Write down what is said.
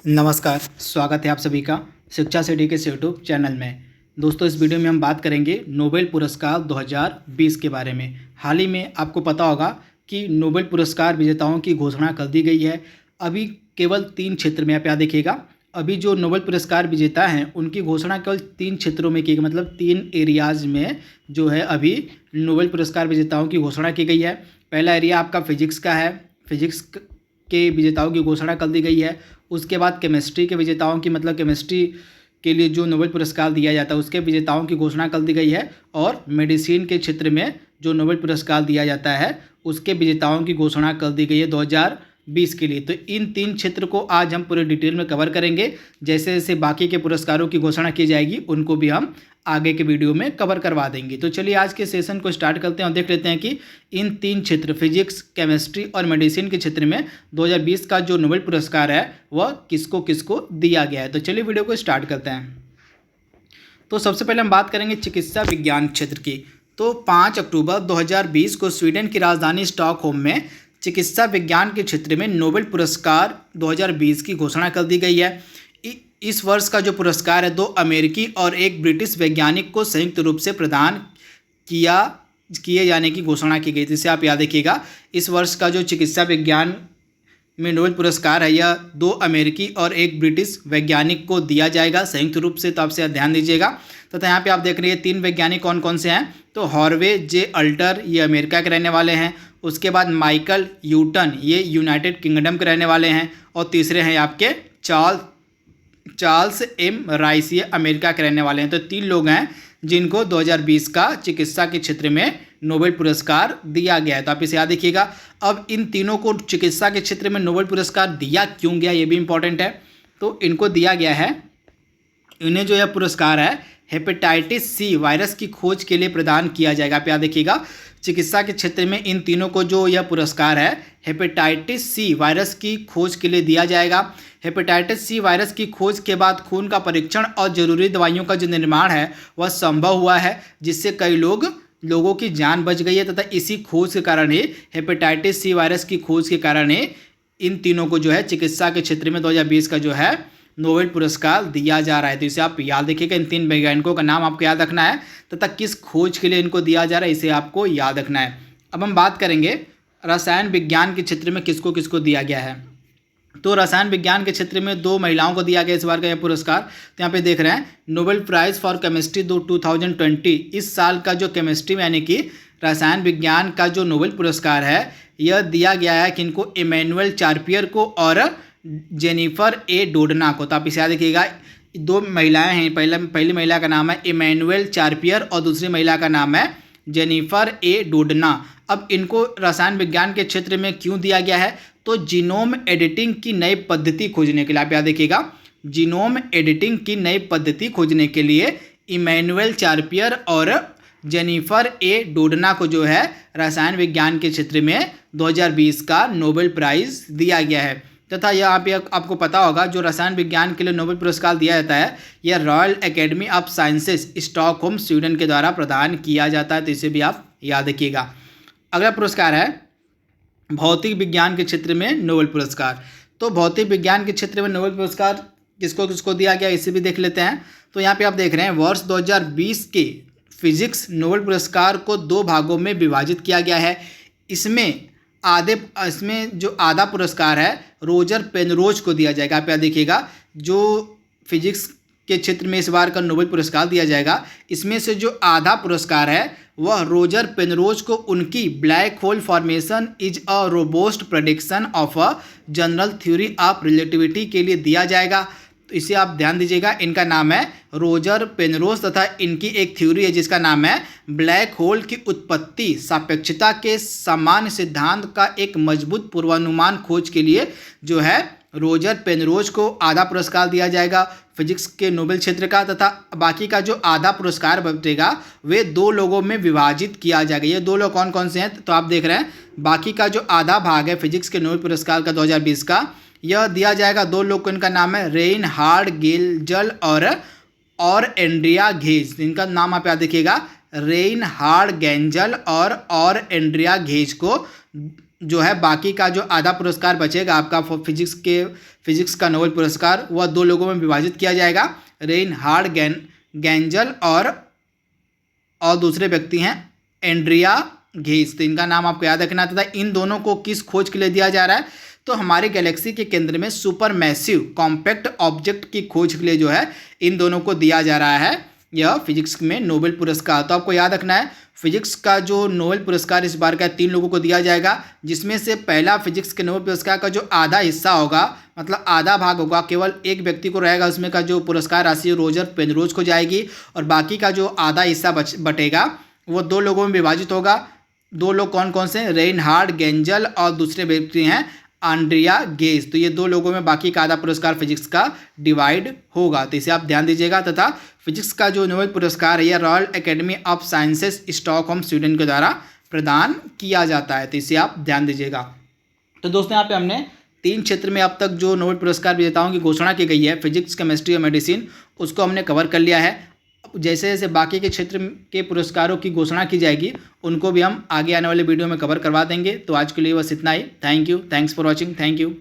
नमस्कार, स्वागत है आप सभी का शिक्षा सिटी के यूट्यूब चैनल में। दोस्तों, इस वीडियो में हम बात करेंगे नोबेल पुरस्कार 2020 के बारे में। हाल ही में आपको पता होगा कि नोबेल पुरस्कार विजेताओं की घोषणा कर दी गई है। अभी केवल 3 क्षेत्र में आप यहाँ देखिएगा, अभी जो नोबेल पुरस्कार विजेता हैं उनकी घोषणा केवल 3 क्षेत्रों में की गई, मतलब 3 एरियाज़ में जो है अभी नोबेल पुरस्कार विजेताओं की घोषणा की गई है। पहला एरिया आपका फिजिक्स का है, फिजिक्स के विजेताओं की घोषणा कर दी गई है। उसके बाद केमिस्ट्री के विजेताओं की, मतलब केमिस्ट्री के लिए जो नोबेल पुरस्कार दिया जाता है उसके विजेताओं की घोषणा कर दी गई है। और मेडिसिन के क्षेत्र में जो नोबेल पुरस्कार दिया जाता है उसके विजेताओं की घोषणा कर दी गई है 2020 के लिए। तो इन 3 क्षेत्र को आज हम पूरे डिटेल में कवर करेंगे। जैसे जैसे बाकी के पुरस्कारों की घोषणा की जाएगी उनको भी हम आगे के वीडियो में कवर करवा देंगे। तो चलिए आज के सेशन को स्टार्ट करते हैं और देख लेते हैं कि इन 3 क्षेत्र फिजिक्स, केमिस्ट्री और मेडिसिन के क्षेत्र में 2020 का जो नोबेल पुरस्कार है वह किसको किसको दिया गया है। तो चलिए वीडियो को स्टार्ट करते हैं। तो सबसे पहले हम बात करेंगे चिकित्सा विज्ञान क्षेत्र की। तो 5 अक्टूबर 2020 को स्वीडन की राजधानी स्टॉकहोम में चिकित्सा विज्ञान के क्षेत्र में नोबेल पुरस्कार 2020 की घोषणा कर दी गई है। इस वर्ष का जो पुरस्कार है 2 अमेरिकी और 1 ब्रिटिश वैज्ञानिक को संयुक्त रूप से प्रदान किए जाने की घोषणा की गई थी। इसे आप याद रखिएगा, इस वर्ष का जो चिकित्सा विज्ञान में नोबेल पुरस्कार है यह 2 अमेरिकी और 1 ब्रिटिश वैज्ञानिक को दिया जाएगा संयुक्त रूप से। तो आपसे ध्यान दीजिएगा। तथा यहाँ पे आप देख रहे हैं 3 वैज्ञानिक कौन कौन से हैं। तो हॉर्वे जे अल्टर, ये अमेरिका के रहने वाले हैं। उसके बाद माइकल यूटन, ये यूनाइटेड किंगडम के रहने वाले हैं। और तीसरे हैं आपके चार्ल्स एम राइस, ये अमेरिका के रहने वाले हैं। तो 3 लोग हैं जिनको 2020 का चिकित्सा के क्षेत्र में नोबेल पुरस्कार दिया गया है। तो आप इसे याद रखिएगा। अब इन तीनों को चिकित्सा के क्षेत्र में नोबेल पुरस्कार दिया क्यों गया, ये भी इंपॉर्टेंट है। तो इनको दिया गया है, इन्हें जो यह पुरस्कार है हेपेटाइटिस सी वायरस की खोज के लिए प्रदान किया जाएगा। आप याद रखिएगा, चिकित्सा के क्षेत्र में इन तीनों को जो यह पुरस्कार है हेपेटाइटिस सी वायरस की खोज के लिए दिया जाएगा। हेपेटाइटिस सी वायरस की खोज के बाद खून का परीक्षण और ज़रूरी दवाइयों का जो निर्माण है वह संभव हुआ है, जिससे कई लोगों की जान बच गई है। तथा इसी खोज के कारण ही, हेपेटाइटिस सी वायरस की खोज के कारण ही इन तीनों को जो है चिकित्सा के क्षेत्र में 2020 का जो है नोबेल पुरस्कार दिया जा रहा है। तो इसे आप याद रखिएगा, इन 3 वैज्ञानिकों का नाम आपको याद रखना है तथा किस खोज के लिए इनको दिया जा रहा है इसे आपको याद रखना है। अब हम बात करेंगे रसायन विज्ञान के क्षेत्र में किसको किसको दिया गया है। तो रसायन विज्ञान के क्षेत्र में 2 महिलाओं को दिया गया इस बार का यह पुरस्कार। तो यहाँ पे देख रहे हैं नोबेल प्राइज़ फॉर केमिस्ट्री 2020, इस साल का जो केमिस्ट्री यानी कि रसायन विज्ञान का जो नोबेल पुरस्कार है यह दिया गया है किनको, इमैनुअल चार्पियर को और जेनिफर ए डोडना को। तो आप इसे याद रखिएगा, 2 महिलाएं हैं। पहली महिला का नाम है इमैनुअल चार्पियर और दूसरी महिला का नाम है जेनिफर ए डोडना। अब इनको रसायन विज्ञान के क्षेत्र में क्यों दिया गया है, तो जीनोम एडिटिंग की नई पद्धति खोजने के लिए। आप याद रखिएगा, जीनोम एडिटिंग की नई पद्धति खोजने के लिए इमैनुअल चार्पियर और जेनिफर ए डोडना को जो है रसायन विज्ञान के क्षेत्र में 2020 का नोबेल प्राइज़ दिया गया है। तथा यहाँ पे आपको पता होगा जो रसायन विज्ञान के लिए नोबेल पुरस्कार दिया जाता है यह royal academy of sciences Stockholm Sweden के द्वारा प्रदान किया जाता है। तो इसे भी आप याद रखिएगा। अगला पुरस्कार है भौतिक विज्ञान के क्षेत्र में नोबेल पुरस्कार। तो भौतिक विज्ञान के क्षेत्र में नोबेल पुरस्कार किसको किसको दिया गया इसे भी देख लेते हैं। तो यहाँ पे आप देख रहे हैं वर्ष 2020 के फिजिक्स नोबेल पुरस्कार को 2 भागों में विभाजित किया गया है। इसमें जो आधा पुरस्कार है रोजर पेनरोज को दिया जाएगा। आप याद देखिएगा, जो फिजिक्स के क्षेत्र में इस बार का नोबेल पुरस्कार दिया जाएगा इसमें से जो आधा पुरस्कार है वह रोजर पेनरोज को उनकी black hole formation is a robust prediction of a general theory of relativity के लिए दिया जाएगा। तो इसे आप ध्यान दीजिएगा, इनका नाम है रोजर पेनरोज तथा इनकी एक थ्योरी है जिसका नाम है ब्लैक होल की उत्पत्ति सापेक्षता के सामान्य सिद्धांत का एक मजबूत पूर्वानुमान खोज के लिए जो है रोजर पेनरोज को आधा पुरस्कार दिया जाएगा फिजिक्स के नोबेल क्षेत्र का। तथा बाकी का जो आधा पुरस्कार बचेगा वे 2 लोगों में विभाजित किया जाएगा। ये 2 लोग कौन कौन से हैं, तो आप देख रहे हैं बाकी का जो आधा भाग है फिजिक्स के नोबेल पुरस्कार का 2020 का यह दिया जाएगा 2 लोग को। इनका नाम है रेनहार्ड गेंजल और एंड्रिया घेज। इनका नाम आप याद रखिएगा, रेनहार्ड गेंजल और एंड्रिया घेज को जो है बाकी का जो आधा पुरस्कार बचेगा आपका फिजिक्स का नोबेल पुरस्कार, वह 2 लोगों में विभाजित किया जाएगा। रेनहार्ड गेंजल और दूसरे व्यक्ति हैं एंड्रिया घेस। तो इनका नाम आपको याद रखना था। इन दोनों को किस खोज के लिए दिया जा रहा है? तो हमारे गैलेक्सी के केंद्र में सुपर मैसिव कॉम्पैक्ट ऑब्जेक्ट की खोज के लिए जो है इन दोनों को दिया जा रहा है यह फिजिक्स में नोबेल पुरस्कार। तो आपको याद रखना है फिजिक्स का जो नोबेल पुरस्कार इस बार का 3 लोगों को दिया जाएगा, जिसमें से पहला फिजिक्स के नोबेल पुरस्कार का जो आधा हिस्सा होगा, मतलब आधा भाग होगा, केवल एक व्यक्ति को रहेगा। उसमें का जो पुरस्कार राशि रोजर पेनरोज को जाएगी और बाकी का जो आधा हिस्सा बटेगा वो 2 लोगों में विभाजित होगा। 2 लोग कौन कौन से? रेनहार्ड गेंजल और दूसरे व्यक्ति हैं एंड्रिया घेस। तो ये 2 लोगों में बाकी का आधा पुरस्कार फिजिक्स का डिवाइड होगा। तो इसे आप ध्यान दीजिएगा। तथा फिजिक्स का जो नोबेल पुरस्कार है यह royal academy of sciences Stockholm Sweden के द्वारा प्रदान किया जाता है। तो इसे आप ध्यान दीजिएगा। तो दोस्तों यहाँ पे हमने 3 क्षेत्र में अब तक जो नोबेल पुरस्कार विजेताओं की घोषणा की गई है, फिजिक्स, केमिस्ट्री और मेडिसिन, उसको हमने कवर कर लिया है। जैसे जैसे बाकी के क्षेत्र के पुरस्कारों की घोषणा की जाएगी उनको भी हम आगे आने वाले वीडियो में कवर करवा देंगे। तो आज के लिए बस इतना ही। Thank you, thanks for watching, thank you.